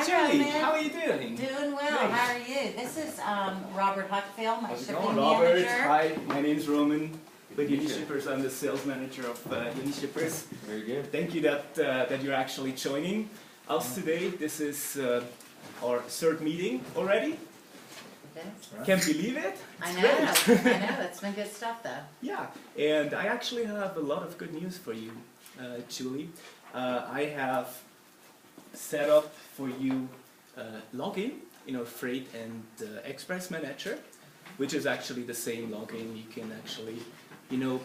Hi, Julie, Roman. how are you doing? Doing well. Great. How are you? This is Robert Huckfield, my How's it shipping going, Robert? manager. Hi, my name's Roman with Good to meet you. Unishippers. I'm the sales manager of Unishippers. Very good. Thank you that you're actually joining us today. This is our third meeting already. Yes. Can't believe it. I It's know. great. I know. That's been good stuff, though. Yeah, and I actually have a lot of good news for you, Julie. I have set up for you login in our Freight and Express Manager, which is actually the same login. You can actually,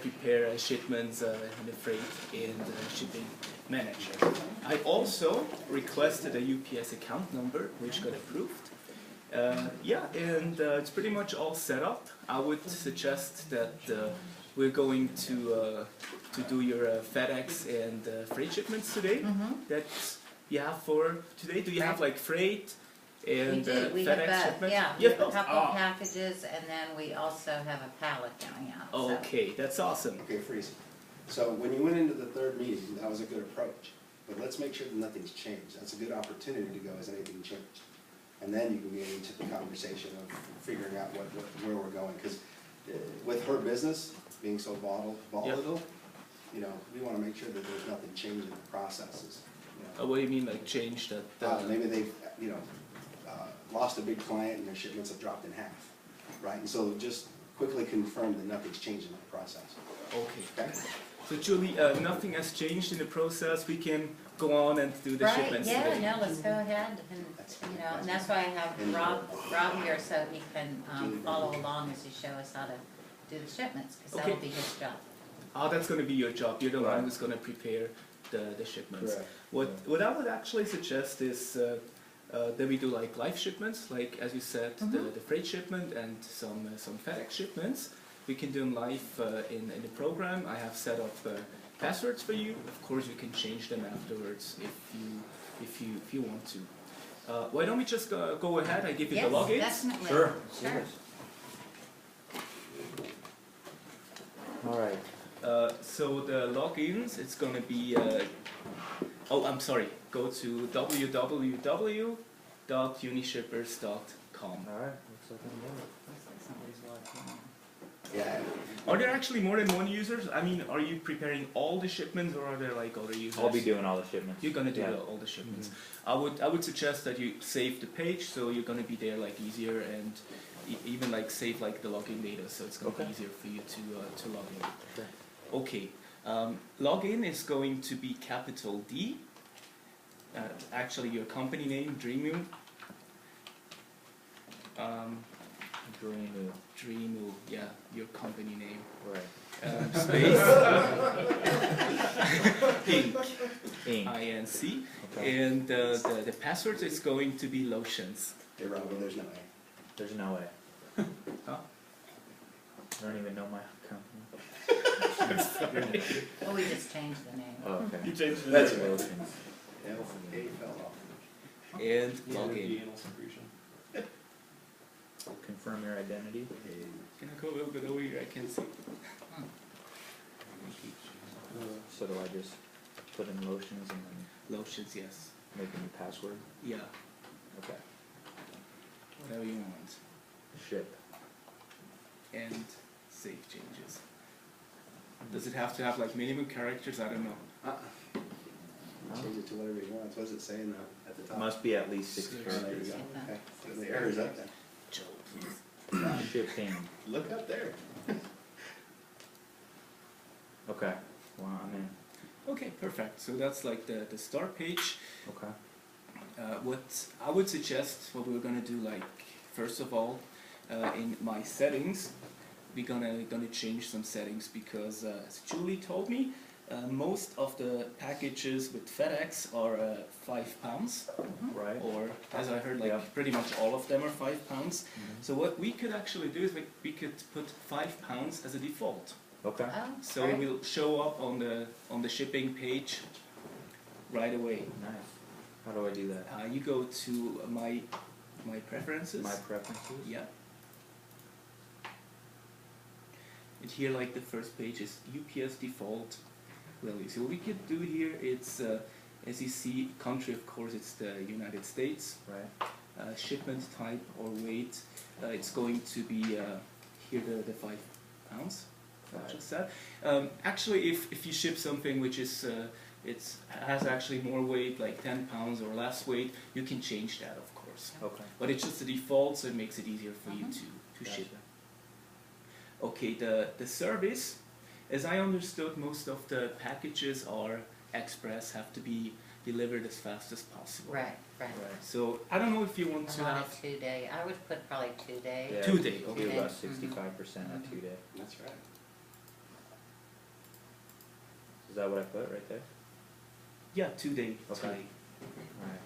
prepare shipments in the Freight and Shipping Manager. I also requested a UPS account number, which got approved. It's pretty much all set up. I would suggest that we're going to do your FedEx and freight shipments today. That you have for today. Do you have like freight and We do. We FedEx have both. shipments? Yeah. You We have a both? couple Ah, packages, and then we also have a pallet going out. so. Okay, that's awesome. Okay, freeze. So when you went into the third meeting, that was a good approach. But let's make sure that nothing's changed. That's a good opportunity to go, has anything changed? And then you can get into the conversation of figuring out where we're going. Because with her business being so volatile, we want to make sure that there's nothing changing in the processes. What do you mean, like change that? Maybe they've, lost a big client and their shipments have dropped in half, right? And so just quickly confirm that nothing's changed in that process. Okay. Okay? So Julie, nothing has changed in the process. We can go on and do the Right, shipments yeah, today. no, let's go ahead, and that's why I have Rob here, so he can follow along as you show us how to do the shipments, because that'll Okay. be his job. Oh, that's going to be your job. You're the Right. one who's going to prepare the shipments. Correct. What I would actually suggest is that we do like live shipments, like as you said, the freight shipment and some FedEx shipments. We can do them live in the program. I have set up passwords for you. Of course, you can change them afterwards if you want to. Why don't we just go ahead? I give you Yes, the logins. definitely. Sure. Sure. All right. So the logins, it's going to be, I'm sorry, go to www.unishippers.com. All right. Looks like I'm good. Looks like somebody's logged in. Yeah. Are there actually more than one users? I mean, are you preparing all the shipments or are there like other users? I'll be doing all the shipments. You're going to do Yeah. all the shipments. I would suggest that you save the page so you're going to be there like easier and even like save like the login data so it's going to Okay. be easier for you to log in. Sure. Okay, login is going to be capital D. Actually, your company name, Dreamu. Dreamu, yeah, your company name. Right. Space. Inc. Inc. INC. Okay. And the password is going to be lotions. Hey, Robert, there's no A. There's no way. Huh? I don't even know my company. Well, we just changed the name. Oh, okay. You changed That's it. right. Lotions. A fell off. And login. Confirm your identity. Can I go a little bit over here? I can see. So do I just put in lotions and then Lotions, yes. make a new password? Yeah, Okay. whatever you want. Ship. And save changes. Does it have to have like minimum characters? I don't know. Change it to whatever you want. What does it say at the top? Must be at least 6 Six. Oh, there you characters. go. Okay. So the error's up then. Joe, please. Shipping. Look up there. Okay. Well, I'm in. Okay, perfect. So that's like the start page. Okay. What I would suggest, what we're gonna do, like first of all, in my settings, we're gonna change some settings because as Julie told me, most of the packages with FedEx are £5, Right. or as I heard, like Yeah. pretty much all of them are £5. Mhm. So what we could actually do is we could put £5 as a default. Okay. Oh, So great. it will show up on the shipping page right away. Nice. How do I do that? You go to my preferences. My preferences? Yeah. And here, like the first page is UPS default value. So what we could do here, it's As you see, country, of course, it's the United States. Right. Shipment type or weight, it's going to be here the 5 pounds. I just said. Actually, if you ship something which is has actually more weight, like 10 pounds or less weight, you can change that, of course. Okay. But it's just a default, so it makes it easier for you to ship. Gotcha. Okay, the service, as I understood, most of the packages are express, have to be delivered as fast as possible. Right, right. Right. So I don't know if you want to Not have a 2-day, I would put probably 2-day. Yeah, 2 day, we'll do okay. about Mhm. 65% a 2-day. That's right. Is that what I put right there? Yeah, 2 day. Okay. 2 day. Alright.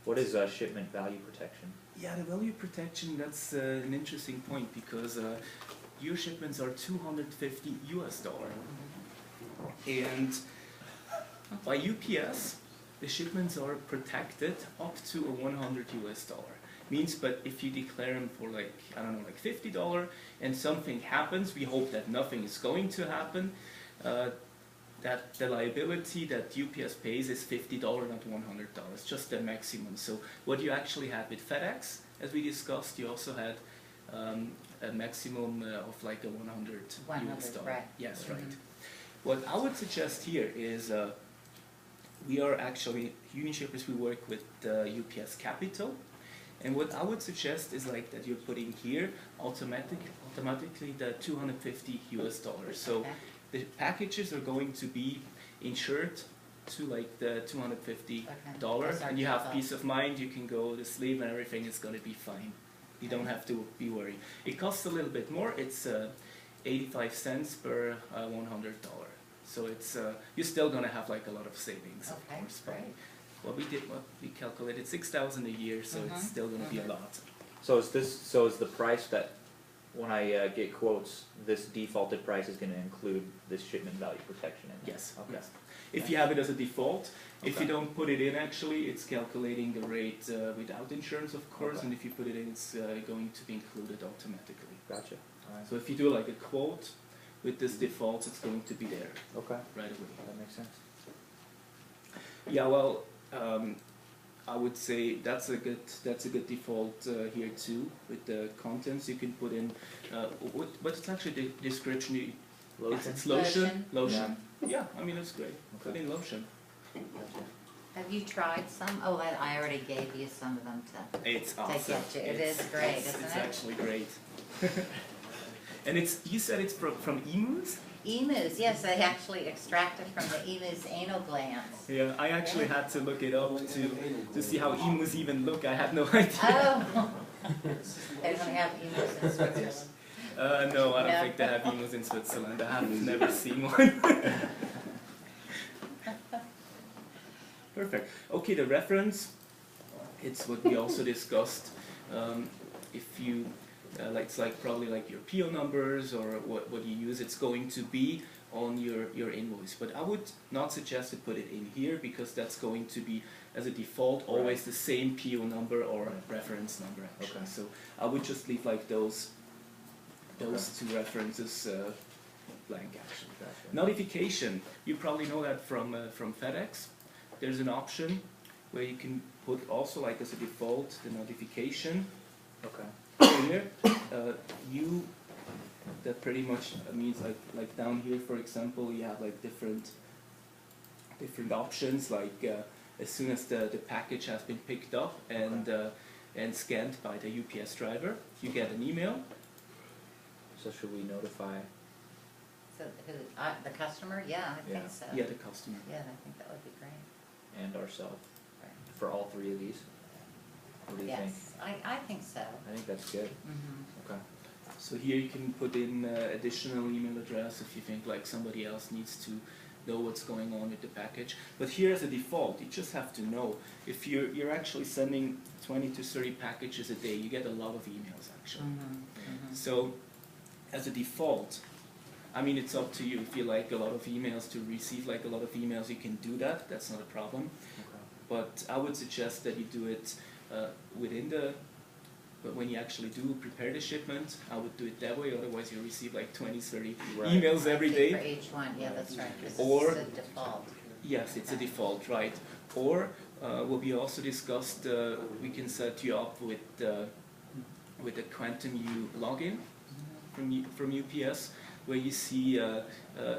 What is shipment value protection? Yeah, the value protection, that's an interesting point because your shipments are $250 US. And by UPS, the shipments are protected up to a $100 US. Means, but if you declare them for like, I don't know, like $50 and something happens, we hope that nothing is going to happen, that the liability that UPS pays is $50, not $100, just the maximum. So what you actually have with FedEx, as we discussed, you also had a maximum of like a $100 US. Right. Yes, right. Mhm. What I would suggest here is we are actually, Unishippers, we work with UPS Capital. And what I would suggest is like that you're putting here automatically the $250 US. So Okay. the packages are going to be insured to like the $250, That's our and you have default. peace of mind. You can go to sleep and everything is going to be fine. You don't have to be worried. It costs a little bit more. It's 85 cents per $100. So it's you're still going to have like a lot of savings, of Okay, course. But great. what we calculated $6,000 a year, so it's still going to be a lot. So is the price that when I get quotes, this defaulted price is going to include this shipment value protection in there? Yes. Okay. Yes. If you have it as a default, if you Okay. don't put it in, actually, it's calculating the rate without insurance, of course, Okay. and if you put it in, it's going to be included automatically. Gotcha. Alright. So if you do like a quote with this default, it's going to be there Okay. right away. That makes sense. Yeah, well, I would say that's a good default here too. With the contents, you can put in what's actually the description? Lotion? It's lotion. Lotion. Lotion. Yeah, I mean that's great. Put Okay. in lotion. Gotcha. Have you tried some? Oh, I already gave you some of them to It's take awesome. at you. It is great, isn't It's it? actually great. And you said it's from emus? Emus, yes, they actually extract it from the emu's anal glands. Yeah, I actually had to look it up to see how emus even look. I had no idea. Oh! They don't have emus in Switzerland. No, I don't No. think they have emus in Switzerland. I have never seen one. Perfect. Okay, the reference, it's what we also discussed. If you, it's like probably like your PO numbers or what you use, it's going to be on your invoice. But I would not suggest to put it in here because that's going to be, as a default, always the same PO number or reference number actually. Okay. So I would just leave like those two references blank actually. Gotcha. Notification, you probably know that from FedEx. There's an option where you can put also like as a default the notification Okay. here. That pretty much means like down here, for example, you have like different options, like as soon as the package has been picked up and scanned by the UPS driver, you get an email. So should we notify? So, the customer? Yeah, I Yeah. think so. Yeah, the customer. Yeah, I think that would be great. And ourselves Right. for all three of these? What do you think? Yes, I think so. I think that's good. Mhm. Okay. So here you can put in additional email address if you think like somebody else needs to know what's going on with the package. But here as a default, you just have to know if you're actually sending 20 to 30 packages a day, you get a lot of emails actually. Mhm, mhm. So as a default, I mean it's up to you. If you like a lot of emails to receive like a lot of emails, you can do that. That's not a problem. Okay. But I would suggest that you do it but when you actually do prepare the shipment, I would do it that way, otherwise you receive like 20, 30 Right. emails every Okay, for day. each one, yeah, that's right, 'cause Or- this is the default. Yes, it's a Okay. default, right? Or what we also discussed, we can set you up with a Quantum U login from UPS, where you see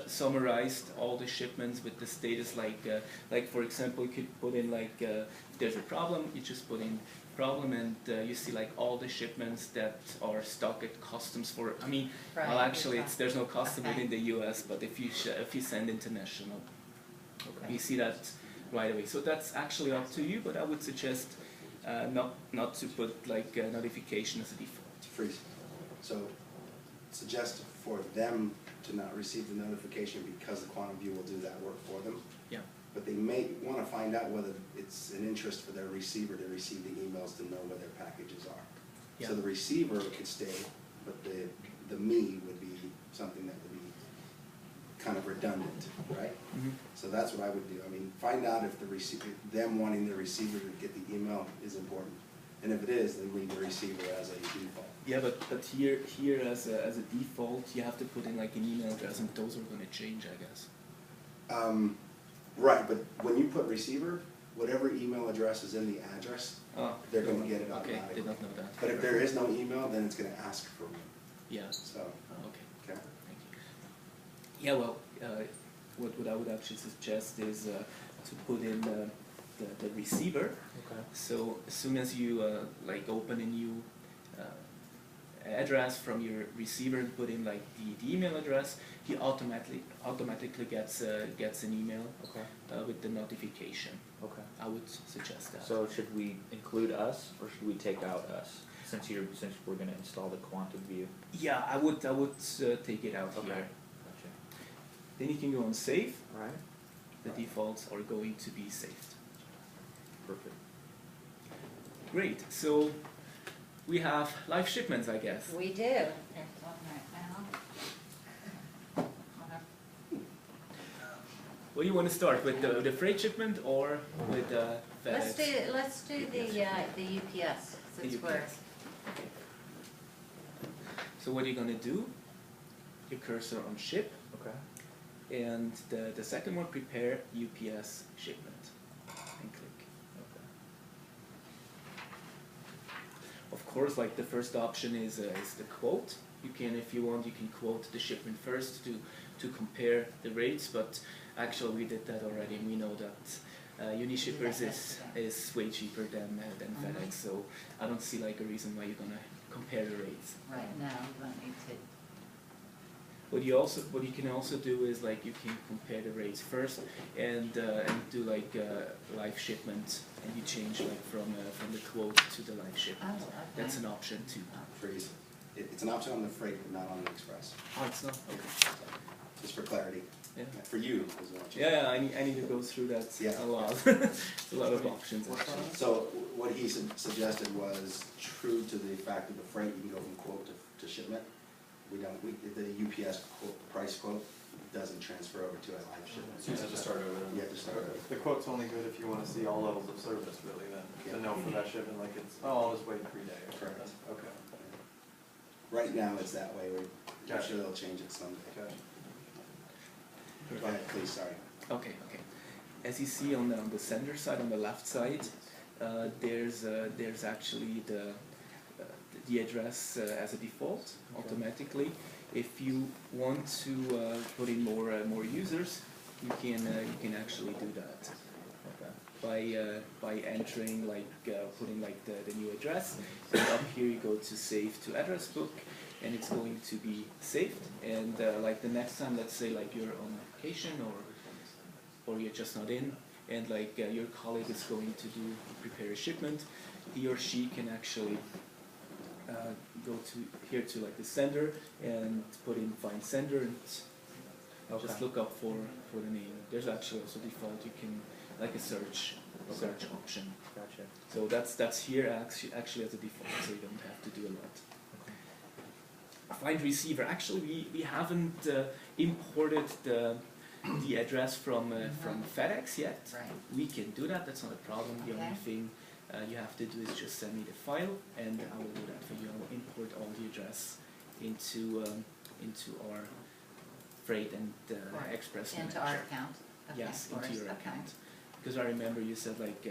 summarized all the shipments with the status. Like for example, you could put in like if there's a problem, you just put in problem, and you see like all the shipments that are stuck at customs for. I mean, Right, well, actually, there's no custom Okay. within the U.S., but if you send international, Okay. you see that right away. So that's actually up to you, but I would suggest not to put like a notification as a default. Freeze. So suggest for them to not receive the notification because the Quantum View will do that work for them. Yeah. But they may want to find out whether it's an interest for their receiver to receive the emails to know where their packages are. Yeah. So the receiver could stay, but the me would be something that would be kind of redundant, right? So that's what I would do. I mean, find out if the receiver, them wanting the receiver to get the email is important. And if it is, then leave the receiver as a default. Yeah, but here as a default, you have to put in like an email address, and those are going to change, I guess. Right, but when you put receiver, whatever email address is in the address, Oh, they're going to get it okay, automatically. did not know that. But if there is no email, then it's going to ask for one. Yeah. So, Okay. okay. Thank you. Yeah. Well, what I would actually suggest is to put in the receiver. Okay. So as soon as you like open a new address from your receiver and put in like the email address, he automatically gets an email Okay. with the notification. Okay. I would suggest that. So should we include us, or should we take out us, since we're gonna install the Quantum View? Yeah, I would take it out Okay. here. Gotcha. Then you can go on save. Alright. The defaults are going to be saved. Perfect. Great. So we have live shipments, I guess. We do. There's one right now. What do you want to start with, the freight shipment or with the FedEx? Let's do the UPS, since The we're, UPS. So what you're gonna do? Your cursor on ship, Okay. and the second one, prepare UPS shipment, and click. Okay. Of course, like the first option is the quote. You can, if you want, you can quote the shipment first to compare the rates, but actually we did that already, and we know that Unishippers is way cheaper than FedEx, so I don't see like a reason why you're gonna compare the rates. right now, we don't need to. What you can also do is like you can compare the rates first and do like live shipment, and you change like from the quote to the live shipment. Oh, okay. That's an option too. Freeze. It's an option on the freight, but not on the express. Oh, it's not. Okay. Just for clarity. Yeah. For you, is what you. Yeah, I need to go through that Yeah. a lot. It's a lot of options. Actually. So what he suggested was true to the fact of the freight, you can go from quote to shipment. The UPS quote, price quote doesn't transfer over to a live shipment. So you have to start over. You have to start over. The quote's only good if you want to see all levels of service, really, then, to know for that shipment, like it's, oh, I'll just wait 3 days. Correct. Okay, Right now, it's that way. I'm Gotcha. sure they'll change it someday. gotcha. Go ahead, please, sorry. Okay. As you see on the sender side, on the left side, there's actually the address as a default automatically. If you want to put in more users, you can actually do that. By entering putting the new address, and up here you go to save to address book, and it's going to be saved. And like the next time, let's say like you're on vacation or you're just not in, and like your colleague is going to prepare a shipment, he or she can actually go to here to like the sender and put in find sender and just look up for the name. There's actually also default, you can like a search option. Gotcha. So that's here actually as a default, so you don't have to do a lot. Find receiver. Actually, we haven't imported the address from FedEx yet. Right. We can do that. That's not a problem. The only Okay. thing you have to do is just send me the file, and I will do that for you. I will import all the address into our freight and Right. express Into manager. our account. Okay, yes, into first, your okay. account. Because I remember you said like